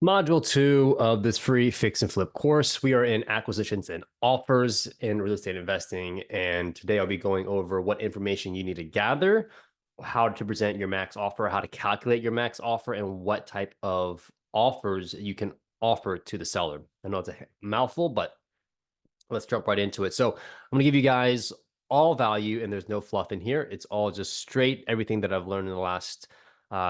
Module 2 of this free fix and flip course. We are in acquisitions and offers in real estate investing. And today I'll be going over what information you need to gather, how to present your max offer, how to calculate your max offer, and what type of offers you can offer to the seller. I know it's a mouthful, but let's jump right into it. So I'm going to give you guys all value, and there's no fluff in here. It's all just straight everything that I've learned in the last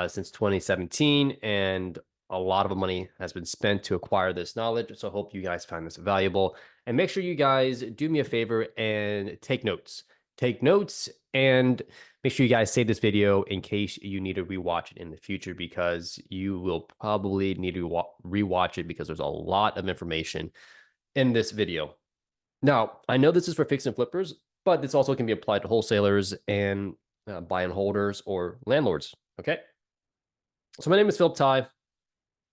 since 2017, and a lot of money has been spent to acquire this knowledge. So I hope you guys find this valuable, and make sure you guys do me a favor and take notes. Take notes and make sure you guys save this video in case you need to rewatch it in the future, because you will probably need to rewatch it because there's a lot of information in this video. Now, I know this is for fix and flippers, but this also can be applied to wholesalers and buy and holders or landlords. Okay. So my name is Philip Ty.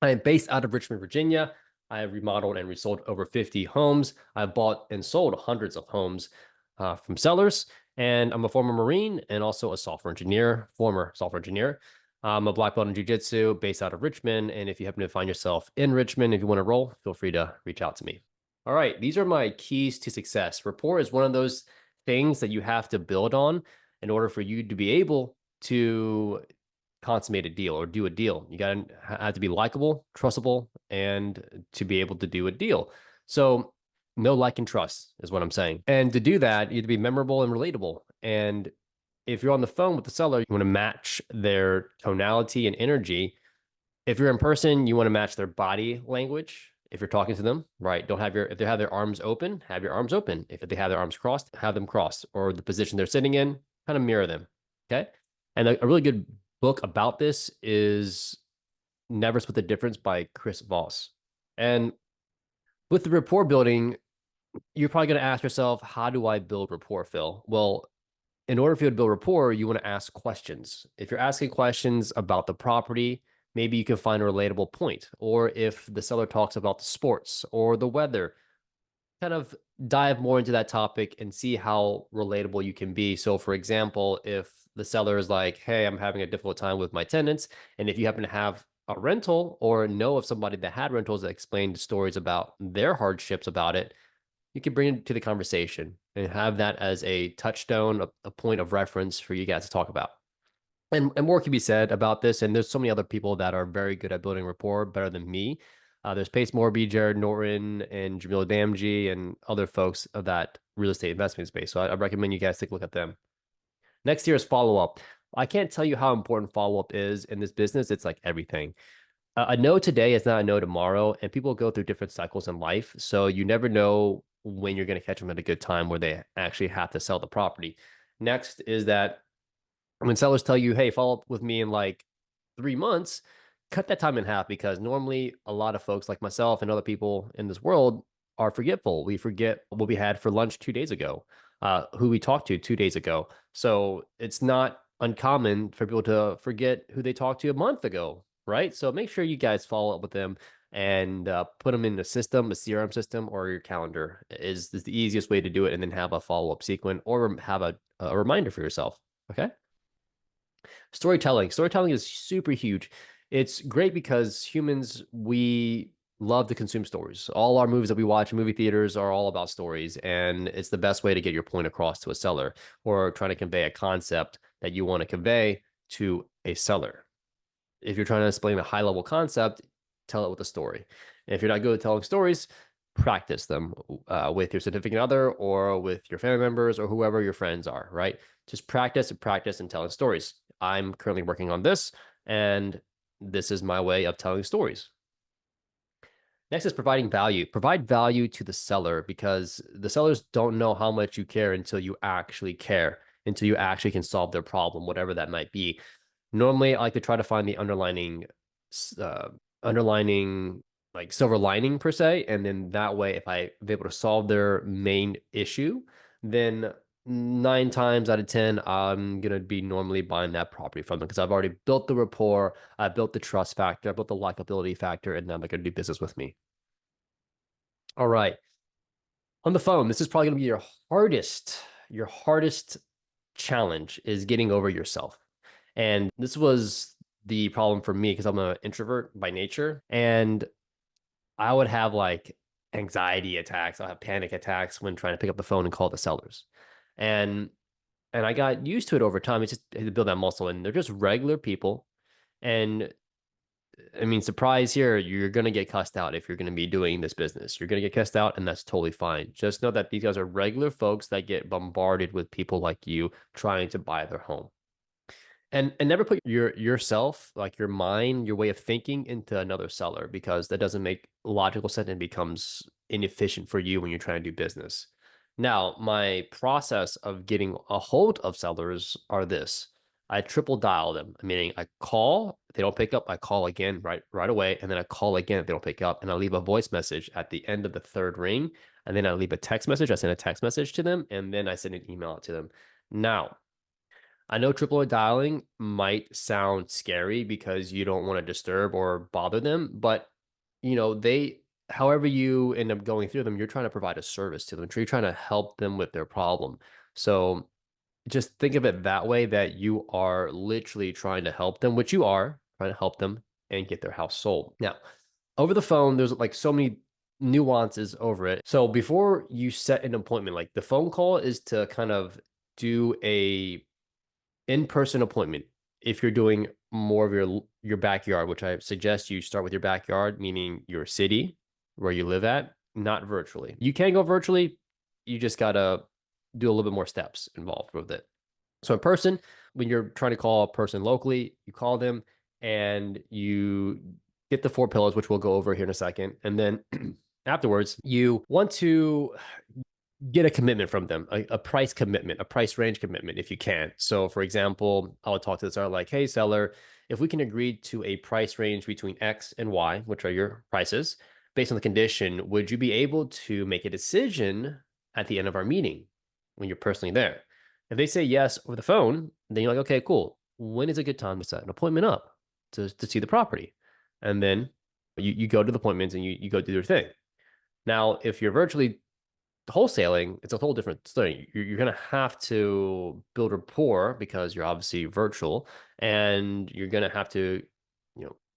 I am based out of Richmond, Virginia. I have remodeled and resold over 50 homes. I've bought and sold hundreds of homes from sellers. And I'm a former Marine and also a former software engineer. I'm a black belt in jiu-jitsu based out of Richmond. And if you happen to find yourself in Richmond, if you want to roll, feel free to reach out to me. All right, these are my keys to success. Rapport is one of those things that you have to build on in order for you to be able to consummate a deal or do a deal. You got to have to be likable, trustable, and to be able to do a deal. So know, like, and trust is what I'm saying. And to do that, you have to be memorable and relatable. And if you're on the phone with the seller, you want to match their tonality and energy. If you're in person, you want to match their body language. If you're talking to them, right? If they have their arms open, have your arms open. If they have their arms crossed, have them crossed, or the position they're sitting in, kind of mirror them. Okay. And a really good book about this is Never Split the Difference by Chris Voss. And with the rapport building, you're probably going to ask yourself, how do I build rapport, Phil? Well, in order for you to build rapport, you want to ask questions. If you're asking questions about the property, maybe you can find a relatable point. Or if the seller talks about the sports or the weather, kind of dive more into that topic and see how relatable you can be. So, for example, if the seller is like, hey, I'm having a difficult time with my tenants, and if you happen to have a rental or know of somebody that had rentals that explained stories about their hardships about it, you can bring it to the conversation and have that as a touchstone, a point of reference for you guys to talk about. And more can be said about this. And there's so many other people that are very good at building rapport, better than me. There's Pace Morby, Jared Norton, and Jamil Damji, and other folks of that real estate investment space. So I recommend you guys take a look at them. Next here is follow up. I can't tell you how important follow up is in this business. It's like everything. A no today is not a no tomorrow, and people go through different cycles in life. So you never know when you're going to catch them at a good time where they actually have to sell the property. Next is that when sellers tell you, hey, follow up with me in like 3 months, cut that time in half, because normally a lot of folks like myself and other people in this world are forgetful. We forget what we had for lunch 2 days ago, who we talked to 2 days ago. So it's not uncommon for people to forget who they talked to a month ago, right? So make sure you guys follow up with them and put them in the system, a CRM system, or your calendar is the easiest way to do it. And then have a follow up sequence or have a reminder for yourself. Okay. Storytelling is super huge. It's great because humans, we love to consume stories. All our movies that we watch in movie theaters are all about stories, and it's the best way to get your point across to a seller or trying to convey a concept that you want to convey to a seller. If you're trying to explain a high level concept, tell it with a story. And if you're not good at telling stories, practice them with your significant other or with your family members or whoever your friends are, right? Just practice and practice and telling stories. I'm currently working on this, and this is my way of telling stories. Next is providing value. Provide value to the seller, because the sellers don't know how much you care until you actually care, until you actually can solve their problem, whatever that might be. Normally, I like to try to find the underlining like silver lining per se, and then that way, if I'm able to solve their main issue, then 9 times out of 10, I'm gonna be normally buying that property from them because I've already built the rapport, I built the trust factor, I built the likability factor, and now they're gonna do business with me. All right. On the phone, this is probably gonna be your hardest challenge is getting over yourself. And this was the problem for me because I'm an introvert by nature, and I would have like anxiety attacks. I'll have panic attacks when trying to pick up the phone and call the sellers. And I got used to it over time. It's just to build that muscle, and they're just regular people. And I mean, surprise here, you're gonna get cussed out if you're gonna be doing this business. You're gonna get cussed out, and that's totally fine. Just know that these guys are regular folks that get bombarded with people like you trying to buy their home. And never put yourself, like your mind, your way of thinking into another seller, because that doesn't make logical sense and becomes inefficient for you when you're trying to do business. Now, my process of getting a hold of sellers are this. I triple dial them, meaning I call, if they don't pick up, I call again right away, and then I call again if they don't pick up, and I leave a voice message at the end of the third ring, and then I leave a text message. I send a text message to them, and then I send an email out to them. Now, I know triple A dialing might sound scary because you don't want to disturb or bother them, but however you end up going through them, you're trying to provide a service to them. You're trying to help them with their problem. So just think of it that way, that you are literally trying to help them, which you are trying to help them and get their house sold. Now, over the phone, there's like so many nuances over it. So before you set an appointment, like the phone call is to kind of do a in-person appointment. If you're doing more of your backyard, which I suggest you start with your backyard, meaning your city where you live at, not virtually. You can go virtually. You just gotta do a little bit more steps involved with it. So in person, when you're trying to call a person locally, you call them and you get the 4 pillars, which we'll go over here in a second. And then afterwards, you want to get a commitment from them, a price commitment, a price range commitment if you can. So for example, I would talk to the seller like, hey, seller, if we can agree to a price range between X and Y, which are your prices, based on the condition, would you be able to make a decision at the end of our meeting when you're personally there? If they say yes over the phone, then you're like, okay, cool. When is a good time to set an appointment up to see the property? And then you go to the appointments and you go do your thing. Now, if you're virtually wholesaling, it's a whole different story. You're going to have to build rapport because you're obviously virtual, and you're going to have to,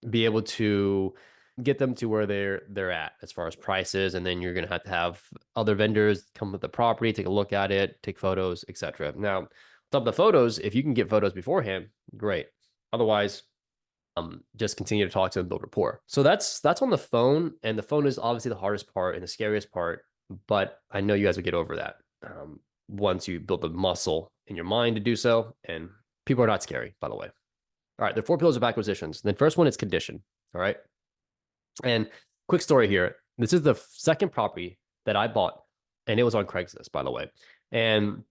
be able to get them to where they're at as far as prices, and then you're going to have other vendors come with the property, take a look at it, take photos, etc. Now, top of the photos, if you can get photos beforehand, great. Otherwise, just continue to talk to them, build rapport. So that's on the phone, and the phone is obviously the hardest part and the scariest part, but I know you guys will get over that once you build the muscle in your mind to do so. And people are not scary, by the way. All right, the 4 pillars of acquisitions. The first one is condition. All right, and quick story here. This is the second property that I bought, and it was on Craigslist, by the way. And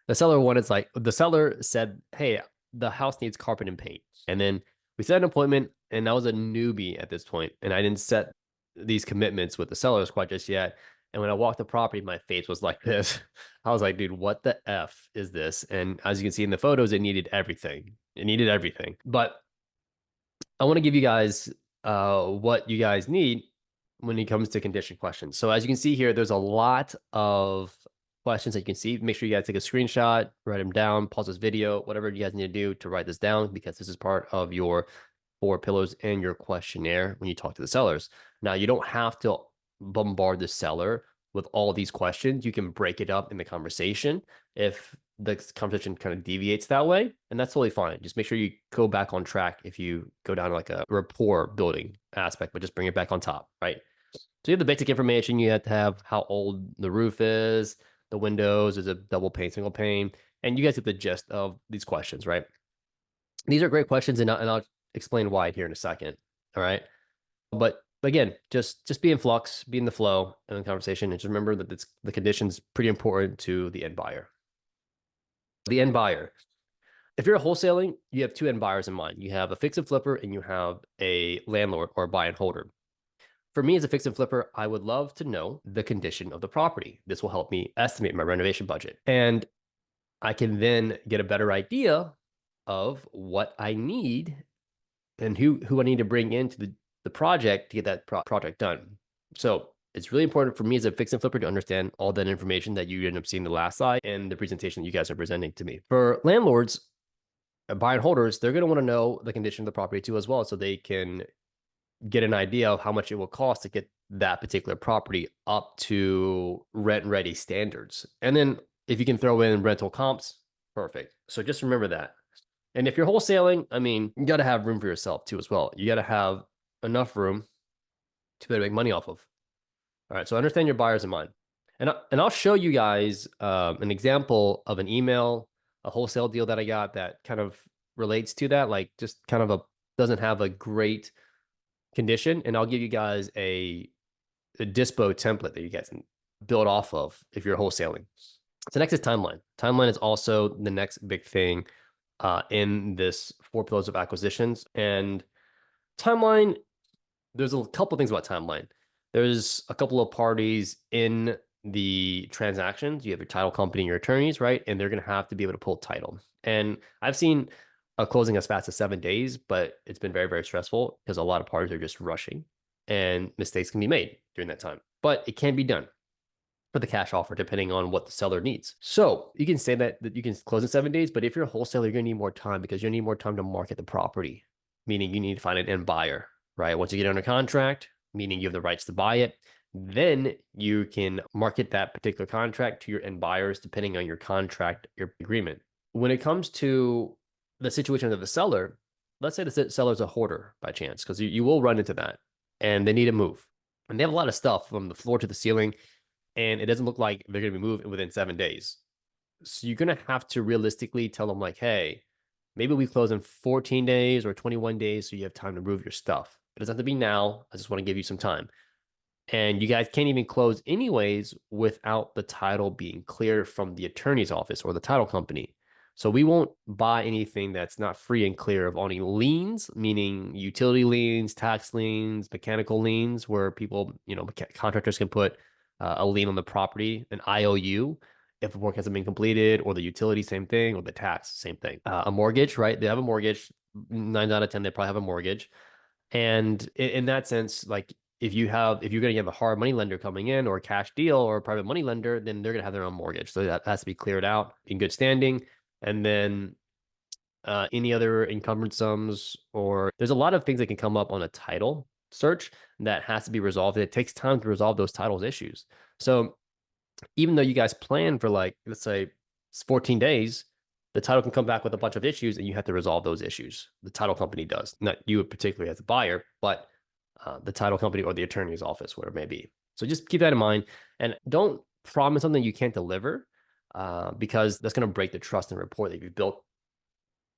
the seller said, hey, the house needs carpet and paint. And then we set an appointment, and I was a newbie at this point, and I didn't set these commitments with the sellers quite just yet. And when I walked the property, my face was like this. I was like, dude, what the F is this? And as you can see in the photos, it needed everything. It needed everything. But I want to give you guys what you guys need when it comes to condition questions. So as you can see here, there's a lot of questions that you can see. Make sure you guys take a screenshot, write them down, pause this video, whatever you guys need to do to write this down, because this is part of your 4 pillars and your questionnaire when you talk to the sellers. Now, you don't have to bombard the seller with all these questions. You can break it up in the conversation if the conversation kind of deviates that way, and that's totally fine. Just make sure you go back on track if you go down like a rapport building aspect, but just bring it back on top, right? So you have the basic information. You have to have how old the roof is, the windows, is it double pane, single pane, and you guys get the gist of these questions, right? These are great questions, and I'll explain why here in a second. All right. But again, just be in flux, be in the flow in the conversation, and just remember that the condition's pretty important to the end buyer. The end buyer. If you're a wholesaling, you have two end buyers in mind. You have a fix and flipper, and you have a landlord or a buy and holder. For me as a fix and flipper, I would love to know the condition of the property. This will help me estimate my renovation budget. And I can then get a better idea of what I need and who I need to bring into the project to get that project done. So it's really important for me as a fix and flipper to understand all that information that you end up seeing the last slide and the presentation that you guys are presenting to me. For landlords, buyer and holders, they're going to want to know the condition of the property too as well, so they can get an idea of how much it will cost to get that particular property up to rent ready standards. And then if you can throw in rental comps, perfect. So just remember that. And if you're wholesaling, I mean, you got to have room for yourself too as well. You got to have enough room to be able to make money off of. All right, so understand your buyers in mind. And I'll show you guys an example of an email, a wholesale deal that I got that kind of relates to that, like just kind of a doesn't have a great condition. And I'll give you guys a dispo template that you guys can build off of if you're wholesaling. So next is timeline. Timeline is also the next big thing in this 4 pillars of acquisitions. And timeline, there's a couple things about timeline. There's a couple of parties in the transactions. You have your title company and your attorneys, right? And they're going to have to be able to pull title. And I've seen a closing as fast as 7 days, but it's been very, very stressful because a lot of parties are just rushing and mistakes can be made during that time. But it can be done for the cash offer, depending on what the seller needs. So you can say that you can close in 7 days, but if you're a wholesaler, you're going to need more time because you need more time to market the property, meaning you need to find an end buyer, right? Once you get under contract, meaning you have the rights to buy it, then you can market that particular contract to your end buyers, depending on your contract, your agreement. When it comes to the situation of the seller, let's say the seller's a hoarder by chance, because you will run into that and they need to move. And they have a lot of stuff from the floor to the ceiling, and it doesn't look like they're going to be moved within 7 days. So you're going to have to realistically tell them, like, hey, maybe we close in 14 days or 21 days so you have time to move your stuff. It doesn't have to be now. I just want to give you some time. And you guys can't even close anyways without the title being cleared from the attorney's office or the title company. So we won't buy anything that's not free and clear of any liens, meaning utility liens, tax liens, mechanical liens, where people, contractors can put a lien on the property, an IOU, if the work hasn't been completed, or the utility, same thing, or the tax, same thing. A mortgage, right? They have a mortgage. 9 out of 10, they probably have a mortgage. And in that sense, like if you're going to have a hard money lender coming in or a cash deal or a private money lender, then they're going to have their own mortgage. So that has to be cleared out in good standing. And then any other encumbered sums, or there's a lot of things that can come up on a title search that has to be resolved. It takes time to resolve those titles issues. So even though you guys plan for, like, let's say it's 14 days, the title can come back with a bunch of issues and you have to resolve those issues. The title company does, not you particularly as a buyer, but the title company or the attorney's office, whatever it may be. So just keep that in mind and don't promise something you can't deliver because that's going to break the trust and rapport that you've built.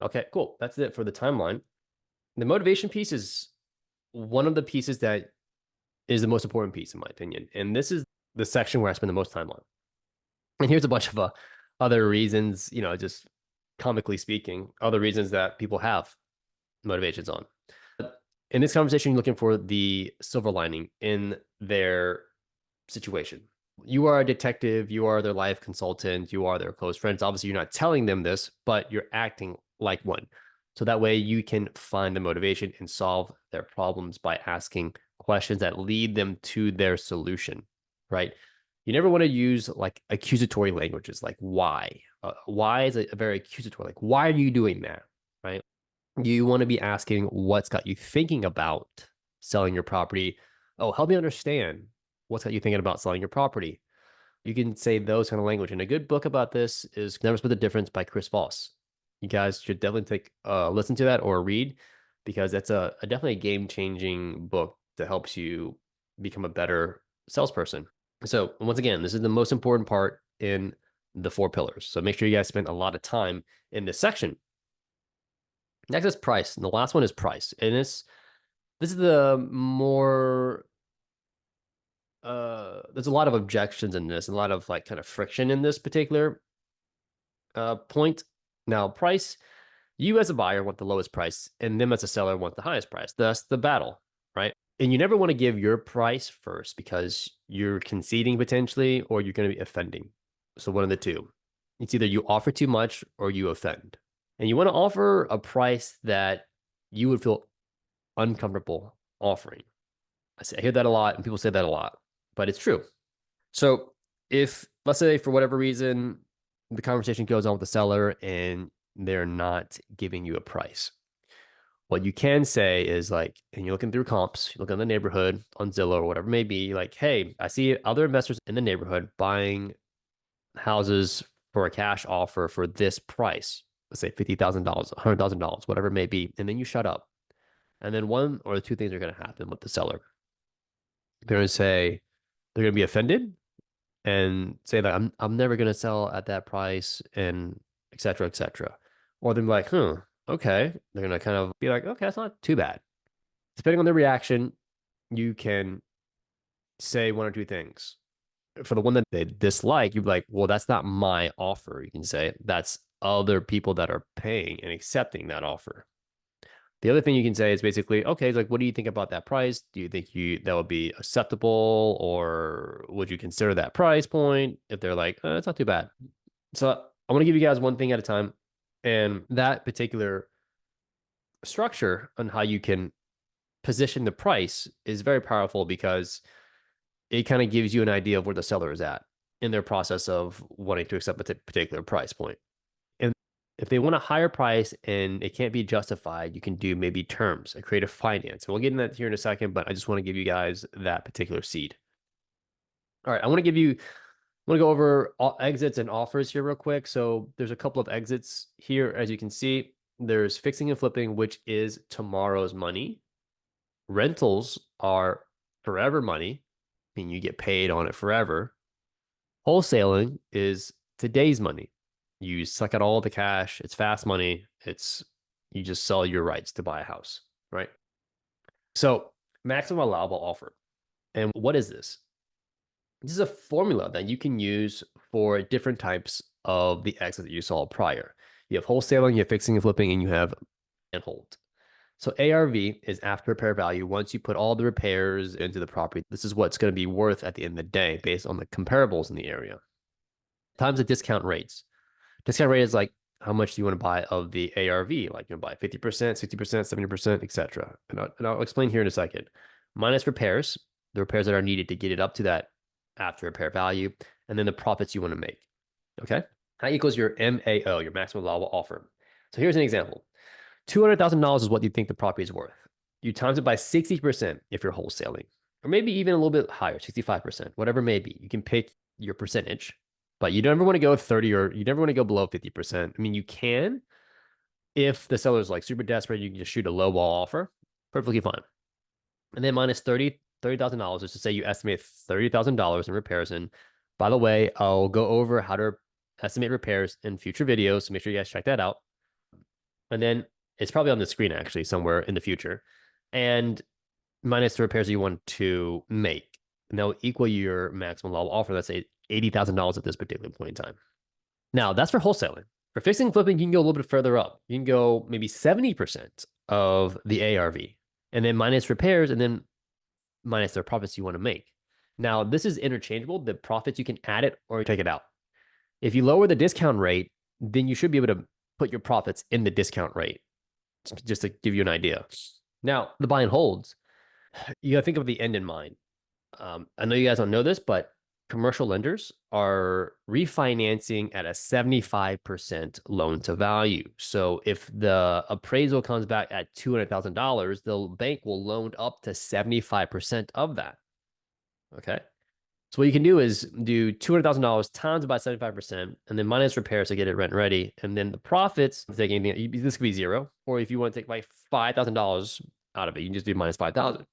Okay, cool. That's it for the timeline. The motivation piece is one of the pieces that is the most important piece, in my opinion. And this is the section where I spend the most time on. And here's a bunch of other reasons, just comically speaking, other reasons that people have motivations on. In this conversation, you're looking for the silver lining in their situation. You are a detective, you are their life consultant, you are their close friends. Obviously, you're not telling them this, but you're acting like one. So that way you can find the motivation and solve their problems by asking questions that lead them to their solution, right? You never want to use like accusatory languages like why. Why is a very accusatory, like, why are you doing that, right? You want to be asking what's got you thinking about selling your property. Oh, help me understand what's got you thinking about selling your property. You can say those kind of language. And a good book about this is Never Split the Difference by Chris Voss. You guys should definitely take listen to that or read, because that's a definitely a game-changing book that helps you become a better salesperson. So once again, this is the most important part in the 4 pillars. So make sure you guys spend a lot of time in this section. Next is price. And the last one is price. And this is the more there's a lot of objections in this and a lot of like kind of friction in this particular point. Now, price, you as a buyer want the lowest price, and them as a seller want the highest price. That's the battle, right? And you never want to give your price first because you're conceding potentially, or you're going to be offending. So one of the two. It's either you offer too much or you offend. And you want to offer a price that you would feel uncomfortable offering. I hear that a lot, and people say that a lot, but it's true. So if, let's say, for whatever reason, the conversation goes on with the seller and they're not giving you a price. What you can say is like, and you're looking through comps, you look in the neighborhood on Zillow or whatever it may be, like, hey, I see other investors in the neighborhood buying houses for a cash offer for this price. Let's say $50,000, $100,000, whatever it may be. And then you shut up. And then one or two things are going to happen with the seller. They're going to say, they're going to be offended and say that I'm never going to sell at that price and et cetera, et cetera. Or they're like, okay. They're going to kind of be like, okay, that's not too bad. Depending on their reaction, you can say one or two things. For the one that they dislike, you'd be like, well, that's not my offer. You can say that's other people that are paying and accepting that offer. The other thing you can say is basically, okay, it's like, what do you think about that price? Do you think that would be acceptable, or would you consider that price point? If they're like, it's not too bad. So I want to give you guys one thing at a time, and that particular structure on how you can position the price is very powerful because it kind of gives you an idea of where the seller is at in their process of wanting to accept a particular price point. And if they want a higher price and it can't be justified, you can do maybe terms, a creative finance. And we'll get into that here in a second, but I just want to give you guys that particular seed. All right, I want to go over all exits and offers here real quick. So there's a couple of exits here, as you can see. There's fixing and flipping, which is tomorrow's money. Rentals are forever money, meaning you get paid on it forever. Wholesaling is today's money. You suck out all the cash. It's fast money. You just sell your rights to buy a house, right? So maximum allowable offer. And what is this? This is a formula that you can use for different types of the exits that you saw prior. You have wholesaling, you have fixing and flipping, and you have and hold. So ARV is after repair value. Once you put all the repairs into the property, this is what's going to be worth at the end of the day based on the comparables in the area. Times the discount rates. Discount rate is like how much do you want to buy of the ARV? Like you buy 50%, 60%, 70%, etc. And I'll explain here in a second. Minus repairs, the repairs that are needed to get it up to that after repair value, and then the profits you want to make. Okay. That equals your MAO, your maximum allowable offer. So here's an example. $200,000 is what you think the property is worth. You times it by 60% if you're wholesaling, or maybe even a little bit higher, 65%, whatever it may be. You can pick your percentage, but you never want to go 30 or you never want to go below 50%. I mean, you can if the seller's like super desperate, you can just shoot a low ball offer, perfectly fine. And then minus $30,000 is to say you estimate $30,000 in repairs. And by the way, I'll go over how to estimate repairs in future videos, so make sure you guys check that out. And then it's probably on the screen actually somewhere in the future. And minus the repairs you want to make. And that will equal your maximum allowable offer. Let's say $80,000 at this particular point in time. Now, that's for wholesaling. For fixing and flipping, you can go a little bit further up. You can go maybe 70% of the ARV, and then minus repairs, and then minus the profits you want to make. Now, this is interchangeable. The profits, you can add it or take it out. If you lower the discount rate, then you should be able to put your profits in the discount rate, just to give you an idea. Now, the buy and holds, you got to think of the end in mind. I know you guys don't know this, but commercial lenders are refinancing at a 75% loan to value. So if the appraisal comes back at $200,000, the bank will loan up to 75% of that. Okay. So what you can do is do $200,000 times by 75% and then minus repairs to get it rent ready. And then the profits, take anything, this could be zero. Or if you want to take like $5,000 out of it, you can just do minus 5,000.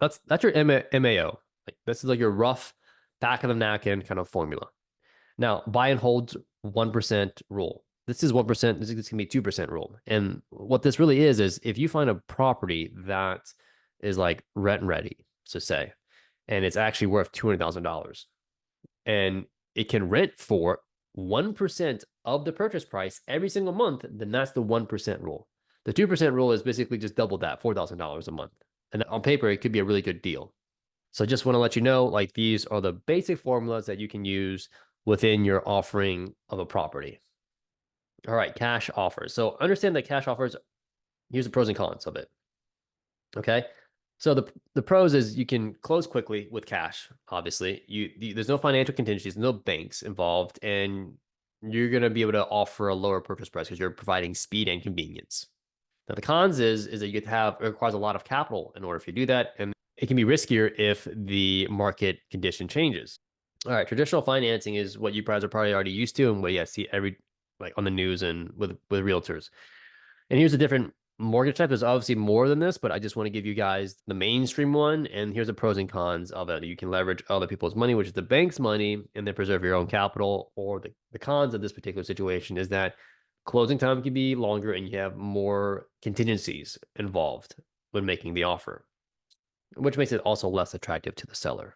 That's your MAO. Like this is like your rough back of the napkin kind of formula. Now, buy and hold 1% rule. This is 1%. This can be 2% rule. And what this really is if you find a property that is like rent ready, so say, and it's actually worth $200,000 and it can rent for 1% of the purchase price every single month, then that's the 1% rule. The 2% rule is basically just double that, $4,000 a month. And on paper, it could be a really good deal. So just want to let you know, like these are the basic formulas that you can use within your offering of a property. All right, cash offers. So understand that cash offers, here's the pros and cons of it. Okay. So the pros is you can close quickly with cash, obviously. There's no financial contingencies, no banks involved, and you're going to be able to offer a lower purchase price because you're providing speed and convenience. Now, the cons is that you get to have, it requires a lot of capital in order for you to do that. And it can be riskier if the market condition changes. All right. Traditional financing is what you guys are probably already used to and what you see every, like on the news and with realtors. And here's a different mortgage type. There's obviously more than this, but I just want to give you guys the mainstream one. And here's the pros and cons of it. You can leverage other people's money, which is the bank's money, and then preserve your own capital. Or the cons of this particular situation is that closing time can be longer and you have more contingencies involved when making the offer, which makes it also less attractive to the seller.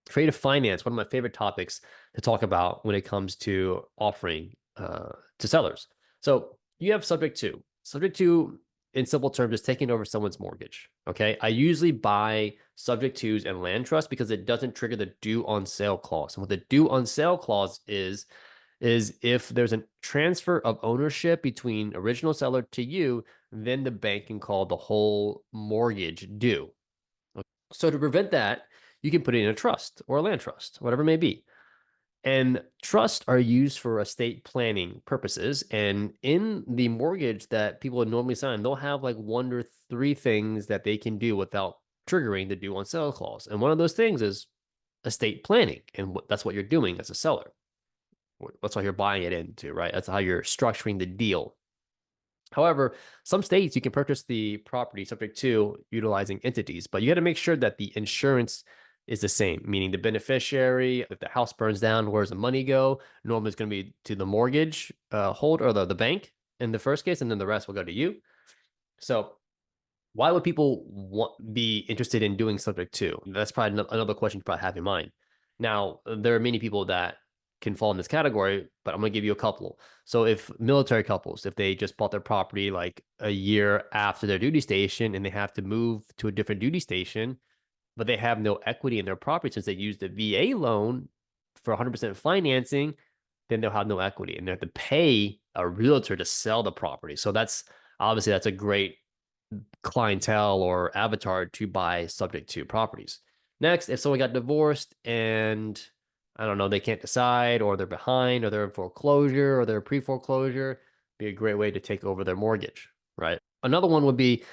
Creative finance, one of my favorite topics to talk about when it comes to offering to sellers. So you have subject to. Subject to, in simple terms, is taking over someone's mortgage. Okay. I usually buy subject twos and land trust because it doesn't trigger the due on sale clause. And what the due on sale clause is if there's a transfer of ownership between original seller to you, then the bank can call the whole mortgage due. So to prevent that, you can put it in a trust or a land trust, whatever it may be. And trusts are used for estate planning purposes. And in the mortgage that people would normally sign, they'll have like 1 or 3 things that they can do without triggering the due on sale clause. And one of those things is estate planning. And that's what you're doing as a seller. That's why you're buying it into, right? That's how you're structuring the deal. However, some states you can purchase the property subject to utilizing entities, but you got to make sure that the insurance is the same, meaning the beneficiary, if the house burns down, where does the money go? Normally it's going to be to the mortgage holder or the bank in the first case, and then the rest will go to you. So why would people be interested in doing subject to? That's probably another question you probably have in mind. Now, there are many people that can fall in this category, but I'm going to give you a couple. So if military couples, if they just bought their property like a year after their duty station and they have to move to a different duty station, but they have no equity in their property since they used the VA loan for 100% financing, then they'll have no equity and they have to pay a realtor to sell the property. So that's obviously that's a great clientele or avatar to buy subject to properties. Next, if someone got divorced and I don't know, they can't decide, or they're behind, or they're in foreclosure, or they're pre-foreclosure, be a great way to take over their mortgage, right? Another one would be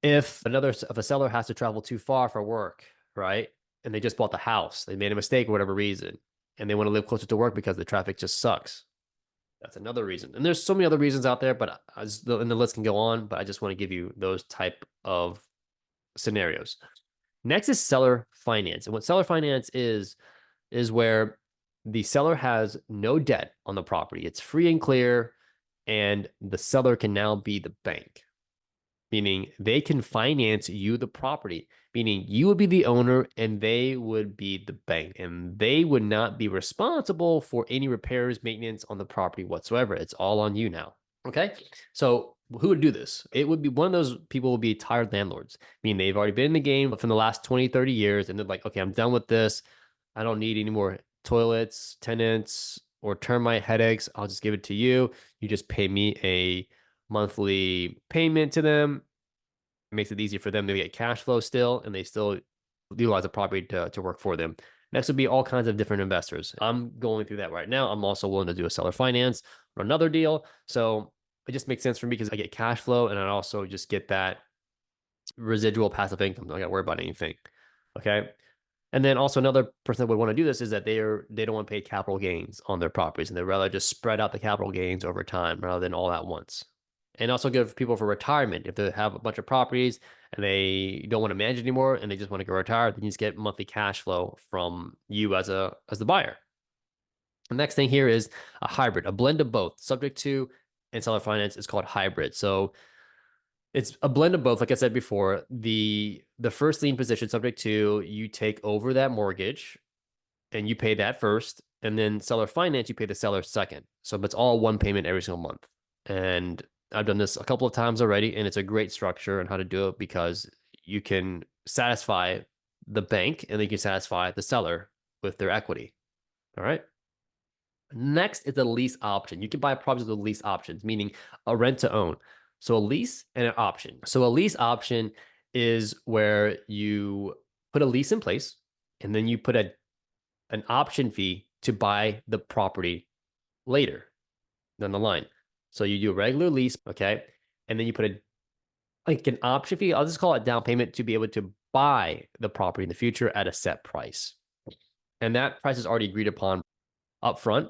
if a seller has to travel too far for work, right? And they just bought the house, they made a mistake for whatever reason, and they want to live closer to work because the traffic just sucks. That's another reason. And there's so many other reasons out there, but and the list can go on, but I just want to give you those type of scenarios. Next is seller finance. And what seller finance is where the seller has no debt on the property. It's free and clear, and the seller can now be the bank, meaning they can finance you the property, meaning you would be the owner and they would be the bank, and they would not be responsible for any repairs, maintenance on the property whatsoever. It's all on you now. Okay. So who would do this? It would be one of those people would be tired landlords, meaning they've already been in the game from the last 20, 30 years. And they're like, okay, I'm done with this. I don't need any more toilets, tenants, or termite headaches. I'll just give it to you. You just pay me a monthly payment to them. It makes it easy for them to get cash flow still, and they still utilize the property to work for them. Next would be all kinds of different investors. I'm going through that right now. I'm also willing to do a seller finance or another deal. So it just makes sense for me because I get cash flow and I also just get that residual passive income. I don't got to worry about anything. Okay. And then also another person that would want to do this is that they don't want to pay capital gains on their properties, and they'd rather just spread out the capital gains over time rather than all at once. And also give people for retirement. If they have a bunch of properties and they don't want to manage anymore and they just want to go retire, then you just get monthly cash flow from you as the buyer. The next thing here is a hybrid, a blend of both. Subject to and seller finance is called hybrid. So it's a blend of both. Like I said before, the first lien position subject to, you take over that mortgage and you pay that first, and then seller finance, you pay the seller second. So it's all one payment every single month. And I've done this a couple of times already, and it's a great structure on how to do it because you can satisfy the bank and then you can satisfy the seller with their equity. All right. Next is a lease option. You can buy properties with lease options, meaning a rent to own. So a lease and an option. So a lease option is where you put a lease in place and then you put an option fee to buy the property later down the line. So you do a regular lease, okay? And then you put a like an option fee. I'll just call it down payment to be able to buy the property in the future at a set price. And that price is already agreed upon upfront.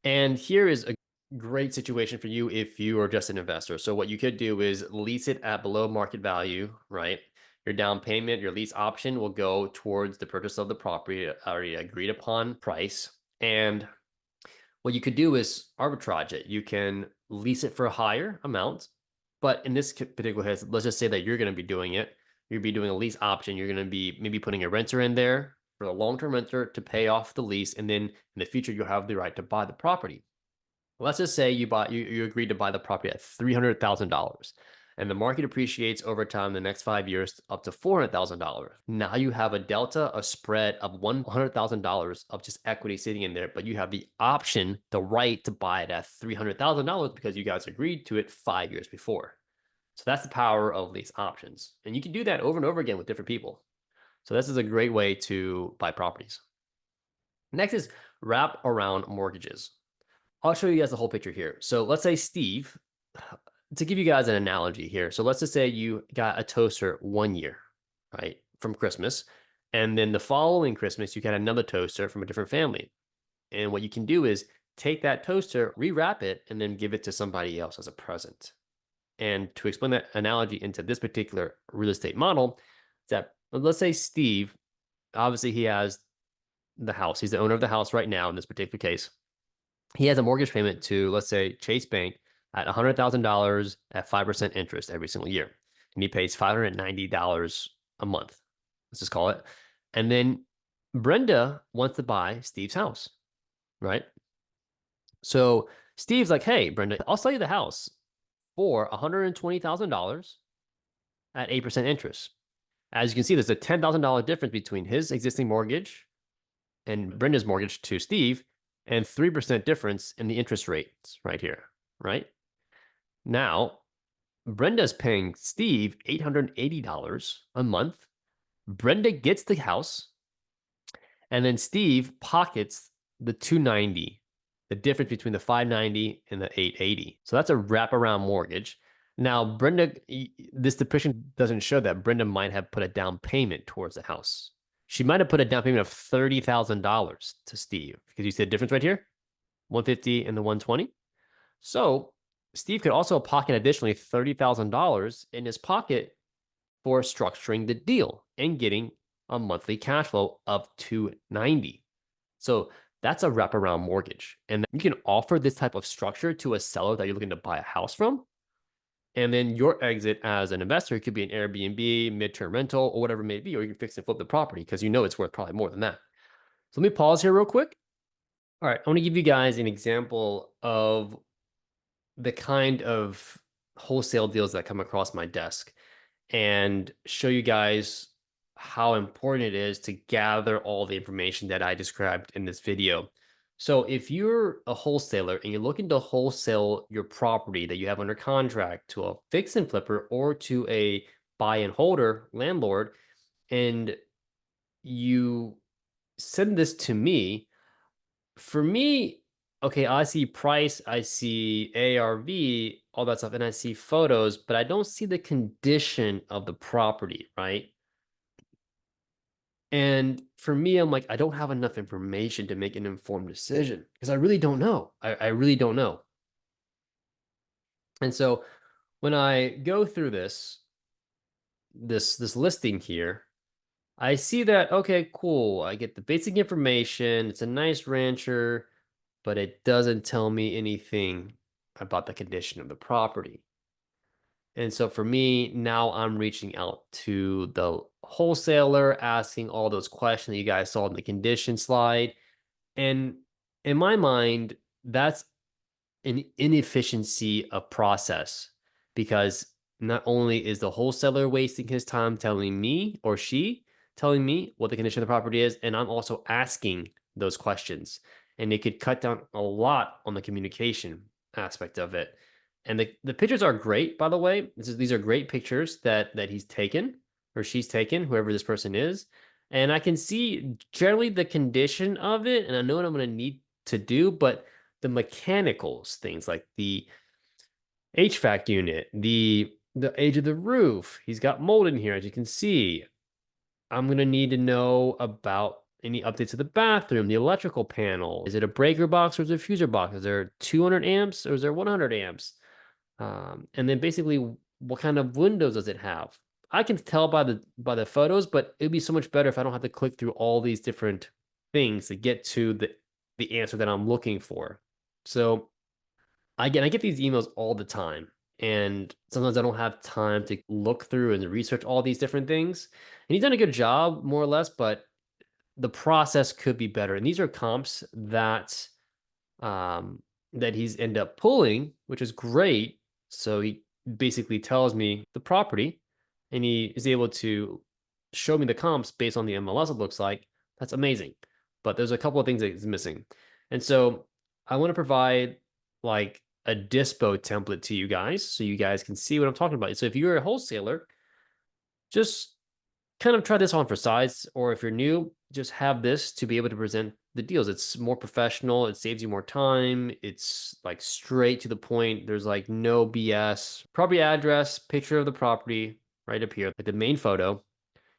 And here is a great situation for you if you are just an investor. So what you could do is lease it at below market value, right? Your down payment, your lease option will go towards the purchase of the property at already agreed upon price. And what you could do is arbitrage it. You can lease it for a higher amount, but in this particular case, let's just say that you're going to be doing it. You'll be doing a lease option. You're going to be maybe putting a renter in there for a long-term renter to pay off the lease, and then in the future you'll have the right to buy the property. Let's just say you agreed to buy the property at $300,000 and the market appreciates over time the next 5 years up to $400,000. Now you have a delta, a spread of $100,000 of just equity sitting in there, but you have the option, the right to buy it at $300,000 because you guys agreed to it 5 years before. So that's the power of lease options. And you can do that over and over again with different people. So this is a great way to buy properties. Next is wraparound mortgages. I'll show you guys the whole picture here. So let's say Steve, to give you guys an analogy here. So let's just say you got a toaster 1 year, right, from Christmas. And then the following Christmas, you got another toaster from a different family. And what you can do is take that toaster, rewrap it, and then give it to somebody else as a present. And to explain that analogy into this particular real estate model, that let's say Steve, obviously he has the house. He's the owner of the house right now in this particular case. He has a mortgage payment to, let's say, Chase Bank at $100,000 at 5% interest every single year. And he pays $590 a month. Let's just call it. And then Brenda wants to buy Steve's house, right? So Steve's like, hey, Brenda, I'll sell you the house for $120,000 at 8% interest. As you can see, there's a $10,000 difference between his existing mortgage and Brenda's mortgage to Steve, and 3% difference in the interest rates right here, right? Now, Brenda's paying Steve $880 a month. Brenda gets the house, and then Steve pockets the $290, the difference between the $590 and the $880. So that's a wraparound mortgage. Now, Brenda, this depiction doesn't show that Brenda might have put a down payment towards the house. She might have put a down payment of $30,000 to Steve, because you see the difference right here, 150 and the 120. So Steve could also pocket additionally $30,000 in his pocket for structuring the deal and getting a monthly cash flow of $290. So that's a wraparound mortgage. And you can offer this type of structure to a seller that you're looking to buy a house from. And then your exit as an investor could be an Airbnb, midterm rental, or whatever it may be, or you can fix and flip the property because you know it's worth probably more than that. So let me pause here real quick. All right, I want to give you guys an example of the kind of wholesale deals that come across my desk and show you guys how important it is to gather all the information that I described in this video. So if you're a wholesaler and you're looking to wholesale your property that you have under contract to a fix and flipper or to a buy and holder landlord, and you send this to me, for me, okay, I see price, I see ARV, all that stuff, and I see photos, but I don't see the condition of the property, right? And for me, I'm like, I don't have enough information to make an informed decision because I really don't know. I really don't know. And so when I go through this listing here, I see that, okay, cool. I get the basic information. It's a nice rancher, but it doesn't tell me anything about the condition of the property. And so for me, now I'm reaching out to the wholesaler, asking all those questions that you guys saw in the condition slide. And in my mind, that's an inefficiency of process because not only is the wholesaler wasting his time telling me or she telling me what the condition of the property is, and I'm also asking those questions. And it could cut down a lot on the communication aspect of it. And the pictures are great, by the way. These are great pictures that he's taken or she's taken, whoever this person is. And I can see generally the condition of it, and I know what I'm going to need to do, but the mechanicals, things like the HVAC unit, the age of the roof. He's got mold in here, as you can see. I'm gonna need to know about any updates to the bathroom, the electrical panel. Is it a breaker box or is it a fuser box? Is there 200 amps or is there 100 amps? And then basically, what kind of windows does it have? I can tell by the photos, but it'd be so much better if I don't have to click through all these different things to get to the answer that I'm looking for. So I get these emails all the time, and sometimes I don't have time to look through and research all these different things. And he's done a good job, more or less, but the process could be better. And these are comps um, that he's ended up pulling, which is great. So he basically tells me the property, and he is able to show me the comps based on the MLS. It looks like that's amazing, but there's a couple of things that is missing, and so I want to provide like a dispo template to you guys so you guys can see what I'm talking about. So if you're a wholesaler, just kind of try this on for size, or if you're new, just have this to be able to present the deals. It's more professional. It saves you more time. It's like straight to the point. There's like no BS. Property address, picture of the property right up here, like the main photo.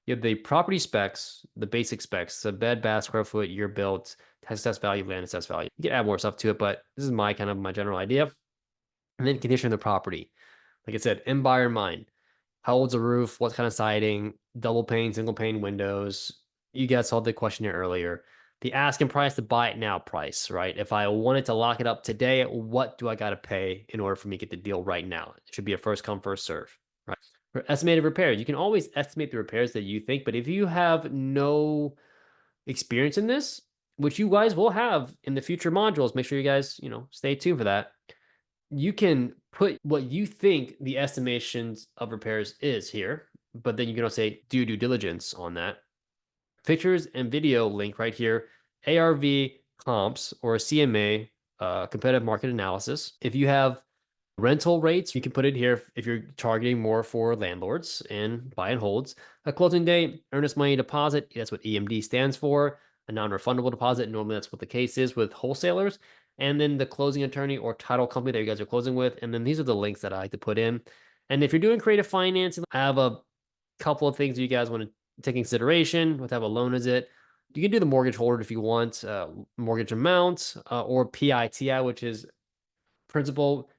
You have the property specs, the basic specs, the bed, bath, square foot, year built, test value, land assessed value. You can add more stuff to it, but this is my kind of my general idea. And then condition of the property. Like I said, end buyer in mind. How old's the roof? What kind of siding? Double pane, single pane windows. You guys saw the questionnaire earlier. The asking price, the buy it now price, right? If I wanted to lock it up today, what do I got to pay in order for me to get the deal right now? It should be a first come, first serve, right? For estimated repairs, you can always estimate the repairs that you think, but if you have no experience in this, which you guys will have in the future modules, make sure you guys, stay tuned for that. You can put what you think the estimations of repairs is here, but then you can also say do due diligence on that. Pictures and video link right here, ARV comps or CMA, competitive market analysis. If you have rental rates, you can put it here if you're targeting more for landlords and buy and holds. A closing date, earnest money deposit, that's what EMD stands for. A non-refundable deposit, normally that's what the case is with wholesalers. And then the closing attorney or title company that you guys are closing with. And then these are the links that I like to put in. And if you're doing creative financing, I have a couple of things you guys want to take consideration. What type of loan is it? You can do the mortgage holder if you want, mortgage amount, or PITI, which is principal,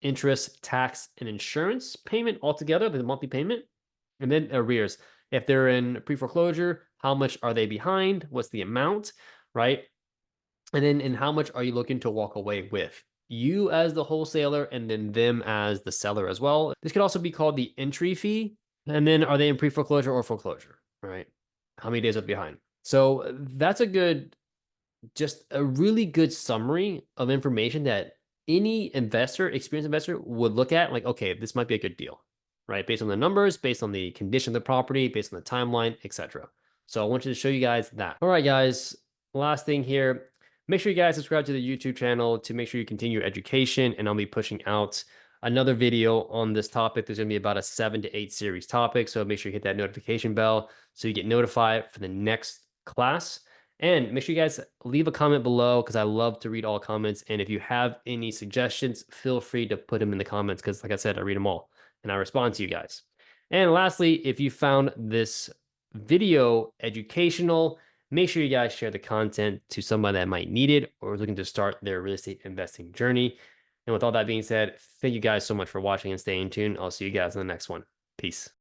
interest, tax, and insurance payment altogether, the monthly payment, and then arrears. If they're in pre-foreclosure, how much are they behind? What's the amount, right? And then and how much are you looking to walk away with? You as the wholesaler and then them as the seller as well. This could also be called the entry fee. And then are they in pre-foreclosure or foreclosure, right? How many days are behind? So that's just a really good summary of information that any investor, experienced investor would look at like, okay, this might be a good deal, right? Based on the numbers, based on the condition of the property, based on the timeline, etc. So I want you to show you guys that. All right, guys, last thing here. Make sure you guys subscribe to the YouTube channel to make sure you continue your education, and I'll be pushing out another video on this topic. There's going to be about a 7 to 8 series topic. So make sure you hit that notification bell so you get notified for the next class. And make sure you guys leave a comment below because I love to read all comments. And if you have any suggestions, feel free to put them in the comments because, like I said, I read them all and I respond to you guys. And lastly, if you found this video educational, make sure you guys share the content to somebody that might need it or is looking to start their real estate investing journey. And with all that being said, thank you guys so much for watching and staying tuned. I'll see you guys in the next one. Peace.